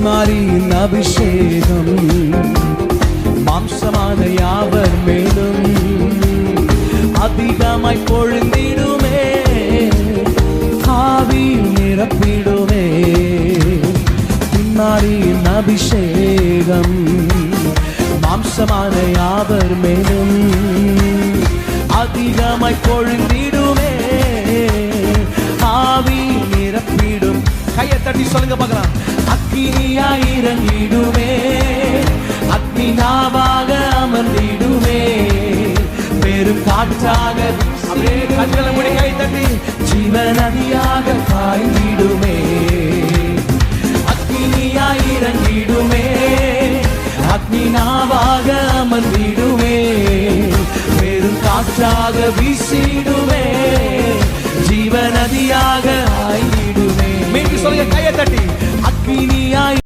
மாரியின் அபிஷேகம் மாம்சமான யாவர் மேலும் அதிகமாய் பொழிந்திடுமே, ஆவி நிரப்பிடுமே. மாரியின் அபிஷேகம் மாம்சமான யாவர் மேலும் அதிகமாய் பொழிந்திடுமே, ஆவி நிரப்பிடும். கையை தட்டி சொல்லுங்க பார்க்கலாம். அக்கினியாய் இறங்கிடுமே, அக்னி நாவாக அமர்ந்திடுமே, பெரும் காற்றாக கை தட்டி ஜீவநதியாக பாய்ந்திடுமே. அக்கினியாய் இறங்கிடுமே, அக்னி நாவாக அமர்ந்திடுமே, பெரும் காற்றாக வீசிடுமே, ஜீவநதியாக ஆய்ந்திடுமே. மீண்டும் சொல்லுங்க கையை தட்டி. அக்கினியாய்